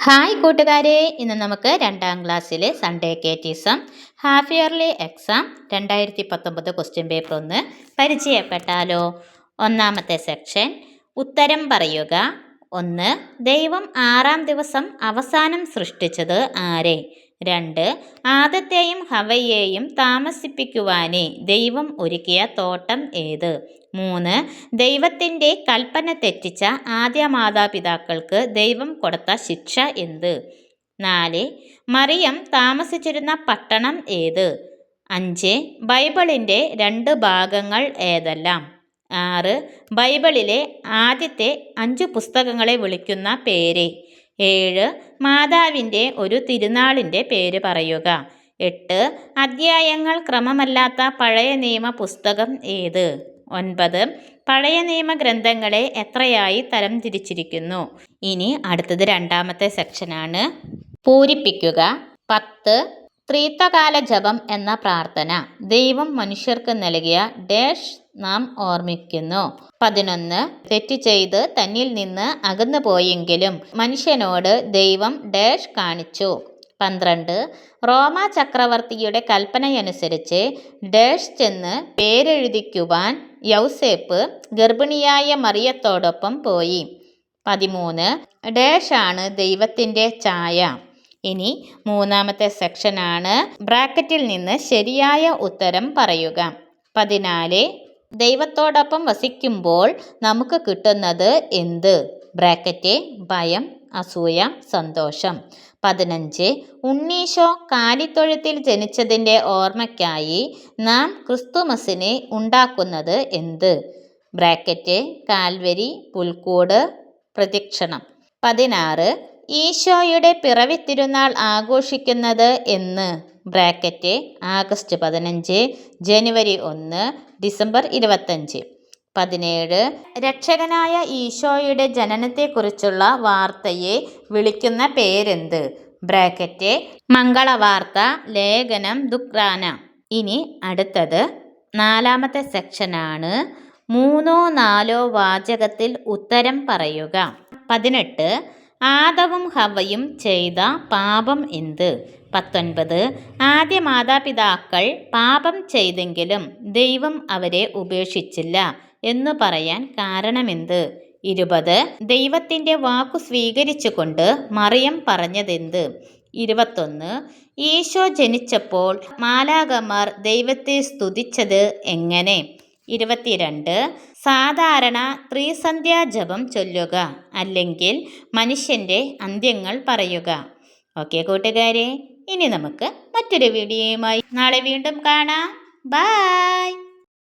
Hi കൂട്ടുകാരെ, ഇന്ന് നമുക്ക് 2ാം ക്ലാസ്സിലെ Sunday catechism half yearly exam 2019 question paper ഒന്ന് പരിചയപ്പെട്ടാലോ. ഒന്നാമത്തെ സെക്ഷൻ ഉത്തരം പറയുക. 1. ദൈവം 6ാം ദിവസം അവസാനം സൃഷ്ടിച്ചത് ആരെ? 2. ആദത്തെയും ഹവ്വയെയും താമസിപ്പിക്കുവാനേ ദൈവം ഒരുക്കിയ തോട്ടം ഏത്? 3. ദൈവത്തിൻ്റെ കൽപ്പന തെറ്റിച്ച ആദ്യ മാതാപിതാക്കൾക്ക് ദൈവം കൊടുത്ത ശിക്ഷ എന്ത്? 4. മറിയം താമസിച്ചിരുന്ന പട്ടണം ഏത്? 5. ബൈബിളിൻ്റെ 2 ഭാഗങ്ങൾ ഏതെല്ലാം? 6. ബൈബിളിലെ ആദ്യത്തെ 5 പുസ്തകങ്ങളെ വിളിക്കുന്ന പേര്? 7. മാതാവിൻ്റെ ഒരു തിരുനാളിൻ്റെ പേര് പറയുക. 8. അധ്യായങ്ങൾ ക്രമമല്ലാത്ത പഴയ നിയമ പുസ്തകം ഏത്? 9. പഴയ നിയമ ഗ്രന്ഥങ്ങളെ എത്രയായി തരംതിരിച്ചിരിക്കുന്നു? ഇനി അടുത്തത് 2ാമത്തെ സെക്ഷനാണ്. പൂരിപ്പിക്കുക. 10. ത്രിത്വകാല ജപം എന്ന പ്രാർത്ഥന ദൈവം മനുഷ്യർക്ക് നൽകിയ ഡാഷ് നാം ഓർമ്മിക്കുന്നു. 11. തെറ്റ് ചെയ്ത് തന്നിൽ നിന്ന് അകന്നു പോയെങ്കിലും മനുഷ്യനോട് ദൈവം ഡാഷ് കാണിച്ചു. 12. റോമ ചക്രവർത്തിയുടെ കൽപ്പനയനുസരിച്ച് ഡാഷ് ചെന്ന് പേരെഴുതിക്കുവാൻ യൗസേപ്പ് ഗർഭിണിയായ മറിയത്തോടൊപ്പം പോയി. 13. ഡാഷ് ആണ് ദൈവത്തിൻ്റെ ഛായ. ഇനി 3ാമത്തെ സെക്ഷനാണ്. ബ്രാക്കറ്റിൽ നിന്ന് ശരിയായ ഉത്തരം പറയുക. 14. ദൈവത്തോടൊപ്പം വസിക്കുമ്പോൾ നമുക്ക് കിട്ടുന്നത് എന്ത്? ബ്രാക്കറ്റ് ഭയം, അസൂയ, സന്തോഷം. 15. ഉണ്ണീശോ കാലിത്തൊഴുത്തിൽ ജനിച്ചതിൻ്റെ ഓർമ്മയ്ക്കായി നാം ക്രിസ്തുമസിനെ ഉണ്ടാക്കുന്നത് എന്ത്? ബ്രാക്കറ്റ് കാൽവരി, പുൽക്കൂട്, പ്രദക്ഷിണം. 16. ഈശോയുടെ പിറവി തിരുനാൾ ആഘോഷിക്കുന്നത് എന്ന്? ബ്രാക്കറ്റ് ആഗസ്റ്റ് 15, ജനുവരി 1, ഡിസംബർ 25. 17. രക്ഷകനായ ഈശോയുടെ ജനനത്തെക്കുറിച്ചുള്ള വാർത്തയെ വിളിക്കുന്ന പേരെന്ത്? ബ്രാക്കറ്റ് മംഗളവാർത്ത, ലേഖനം, ദുഃഖാന. ഇനി അടുത്തത് 4ാമത്തെ സെക്ഷനാണ്. 3ഓ 4ഓ വാചകത്തിൽ ഉത്തരം പറയുക. 18. ആദവും ഹവ്വയും ചെയ്ത പാപം എന്ത്? 19. ആദ്യ മാതാപിതാക്കൾ പാപം ചെയ്തെങ്കിലും ദൈവം അവരെ ഉപേക്ഷിച്ചില്ല എന്നു പറയാൻ കാരണമെന്ത്? 20. ദൈവത്തിൻ്റെ വാക്കു സ്വീകരിച്ചുകൊണ്ട് മറിയം പറഞ്ഞതെന്ത്? 21. ഈശോ ജനിച്ചപ്പോൾ മാലാഖമാർ ദൈവത്തെ സ്തുതിച്ചത് എങ്ങനെ? 22. സാധാരണ ത്രിസന്ധ്യാജപം ചൊല്ലുക, അല്ലെങ്കിൽ മനുഷ്യൻ്റെ അന്ത്യങ്ങൾ പറയുക. ഓക്കെ കൂട്ടുകാരെ, ഇനി നമുക്ക് മറ്റൊരു വീഡിയോയുമായി നാളെ വീണ്ടും കാണാം. ബൈ.